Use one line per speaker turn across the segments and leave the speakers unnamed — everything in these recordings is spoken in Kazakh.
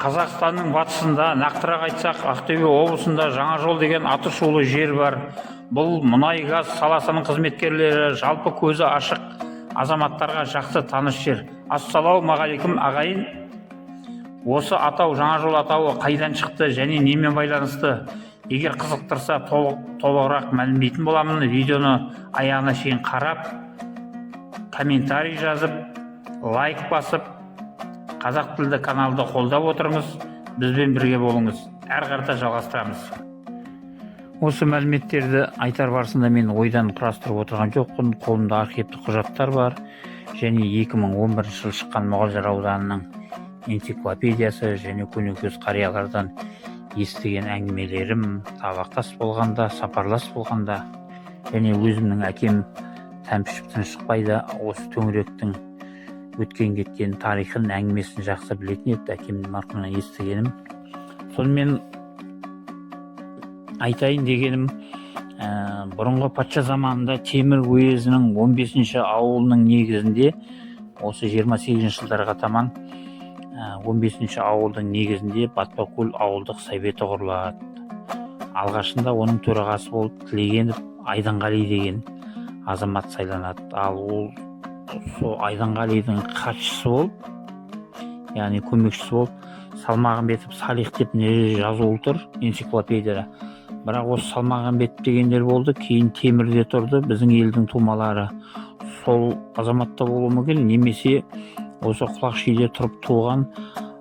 Қазақстанның батысында, нақтырақ айтсақ, Ақтөбе облысында Жаңажол деген аты шулы жер бар. Бұл мұнай газ саласының қызметкерлері, жалпы көзі ашық азаматтарға жақсы таныс жер. Ассалаумағалейкум ағайын. Осы атау, Жаңажол атауы қайдан шықты және немен байланысты? Егер қызықтырса, толығырақ мәлімдейтін боламын. Видеоны аяғына шейін қарап, комментарий жазып, лайк басып, қазақ тілді каналды қолдап отырыңыз. Бізбен бірге болыңыз. Әрі қарата жалғастырамыз. Осы мәліметтерді айтар барысында мен ойдан құрастырып отырған жоқпын. Қолымда архивті құжаттар бар және 2011 жылы шыққан Мұғалжар ауданының энциклопедиясы және көнекөз қариялардан естіген әңгімелерім, сабақтас болғанда, сапарлас болғанда және өзімнің әкем Тәмпішев Тыншықбайда осы төңіректің өткен кеткен тарихын, әңгімесін жақсы білетін еді. Әкемнің марқұмынан естігенім. Сонымен айтайын дегенім, бұрынғы патша заманында Темір уезінің 15-ші ауылының негізінде, осы 28 жылдарға таман 15-ші ауылдың негізінде Батпакөл ауылдық советі құрылады. Алғашында оның төрағасы болып Тілегенов Айданғали деген азамат сайланады. Ал ол сол Айданғалидың хатшысы болып, яғни көмекшісі болып, Салмағанбетов Салих деп жазулы тұр энциклопедияда. Бірақ осы Салмағанбетов дегендер болды, кейін Темірде тұрды. Біздің елдің тумалары сол азаматта болуы мүмкін, немесе осы Құлақшиде тұрып туған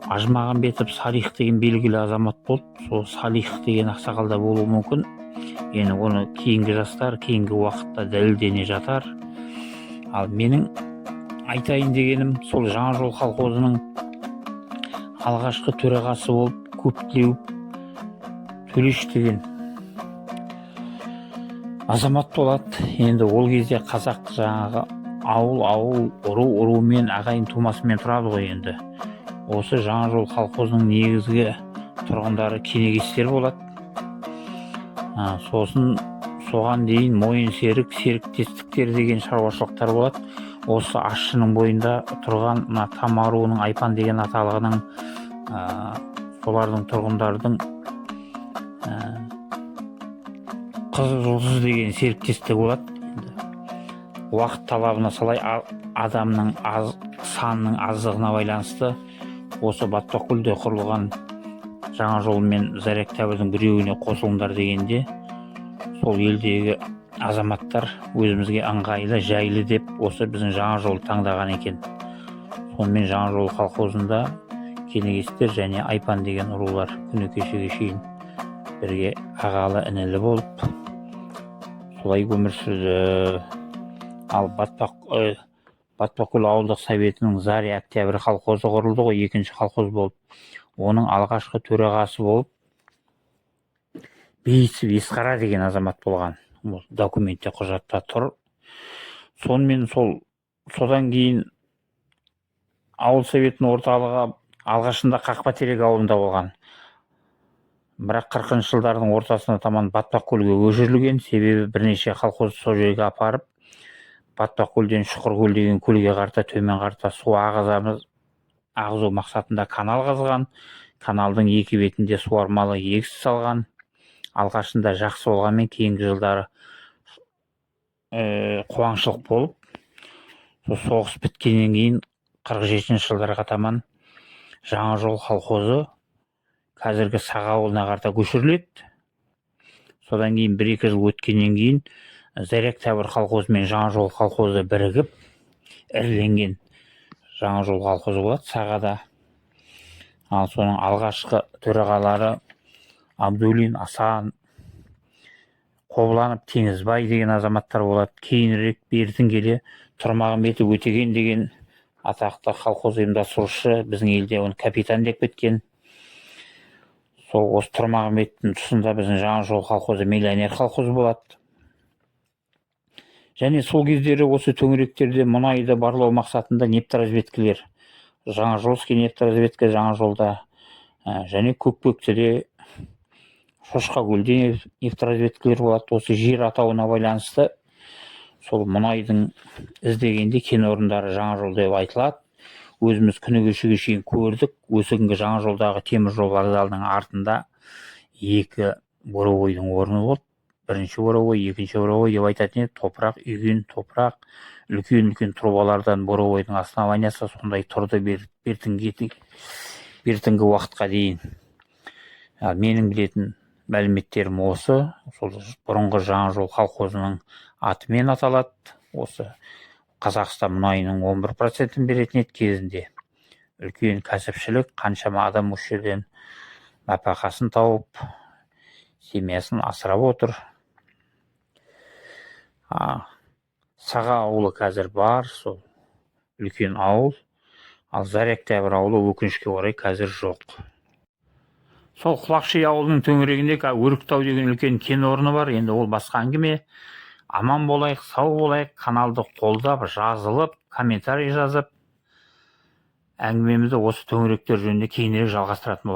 Ажмағанбетов Салих деген белгілі азамат болды. Сол Салих деген ақсақалда болуы мүмкін. Енді оны кейінгі жастар, кейінгі уақытта дәлелдене жатар. Ал менің айтайын дегенім, сол Жаңажол колхозының алғашқы төрағасы болып Көптілеу Төлеш деген азамат болады. Енді ол кезде қазақ жаңағы ауыл, ұру-ұрумен, ағайын тумасымен тұрады ғой енді. Осы Жаңажол колхозының негізгі тұрғындары кенегестер болады. Сосын соған дейін мойын серіктестіктер деген шаруашылықтар болады. Осы Ащының бойында тұрған Там аруының Айпан деген аталығының солардың тұрғындардың Қызыл жұлдыз деген серіктестігі болады. Уақыт талабына салай адамның санының аздығына байланысты осы Батпакөлде құрылған Жаңажол мен Заря Октябрьдің біреуіне қосылыңдар дегенде, сол елдегі азаматтар өзімізге ыңғайлы, жайлы деп осы біздің Жаңажолды таңдаған екен. Сонымен Жаңажол колхозында кенегестер және Айпан деген ұрулар күні кешеге шейін бірге ағалы інілі болып солай өмір сүрді. Ал Батпакөл ауылдық советінің Заря Октябрь колхозы құрылды ғой, екінші колхоз болып. Оның алғашқы төрағасы болып Бейсіп Есқара деген азамат болған. Документте, құжатта тұр. Сонымен содан кейін ауыл советінің орталығы алғашында Қақпатерек ауылында болған. Бірақ 40-шы жылдардың ортасына таман Батпакөлге көшірілген. Себебі бірнеше колхоз сол жерге апарып, Батпакөлден Шұқыркөл деген көлге қарта, төмен қарта су ағызу мақсатында канал қазған. Каналдың екі бетінде суармалы егіс салған. Алғашында жақсы болғанмен, кейінгі жылдары қуаңшылық болып, соғыс біткеннен кейін 47-ші жылдарға таман Жаңажол колхозы қазіргі Сақ ауылына қарта көшіріледі. Содан кейін 1-2 жыл өткеннен кейін Заря Октябрь колхозы мен Жаңажол колхозы бірігіп іріленген Жаңажол колхозы болады Сағада. Ал соның алғашқы төрағалары Абдулин, Асан, Қобланов, Теңізбай деген азаматтар болады. Кейінірек бертін келе Тұрмағанбетов Өтеген деген атақты колхоз ұйымдастырушы, біздің елде оны капитан деп кеткен. Сол осы Тұрмағанбеттің тұсында біздің Жаңажол колхозы миллионер колхоз болады. Және сол кездері осы төңіректерде мұнайды барлау мақсатында нефторазведкілер, Жаңажолский нефторазведка Жаңажолда және Көкпектіде, Шошқакөлде нефторазведкілер болады. Осы жер атауына байланысты сол мұнайдың іздегенде кен орындары Жаңажол деп айтылады. өзіміз күні кешеге шейін көрдік. Осы күнгі жаңа жолдағы темір жол вокзалының артында екі боровойдың орны болды. Бірінші боровой, екінші боровой деп айтатын еді. Топырақ үйген, топырақ үлкен трубалардан боровойдың основаниясы сондай тұрды бертінгі уақытқа дейін. Менің білетін мәліметтерім осы. Сол бұрынғы жаңа жол колхозының атымен аталады. Осы Қазақстан мұнайының 11%-ін беретін еді кезінде. Үлкен кәсіпшілік, қаншама адам осы жерден нәпақасын тауып, семьясын асырап отыр. Саға ауылы қазір бар, сол үлкен ауыл. Ал Заря-Октябрь ауылы өкінішке орай қазір жоқ. Сол Құлақши ауылының төңірегінде Өріктау деген үлкен кен орны бар. Енді ол басқа әңгіме. Аман болайық, сау болайық, каналды қолдап, жазылып, комментарий жазып, әңгімемізді осы төңіректер жөнінде кейінірек жалғастыратын боламыз.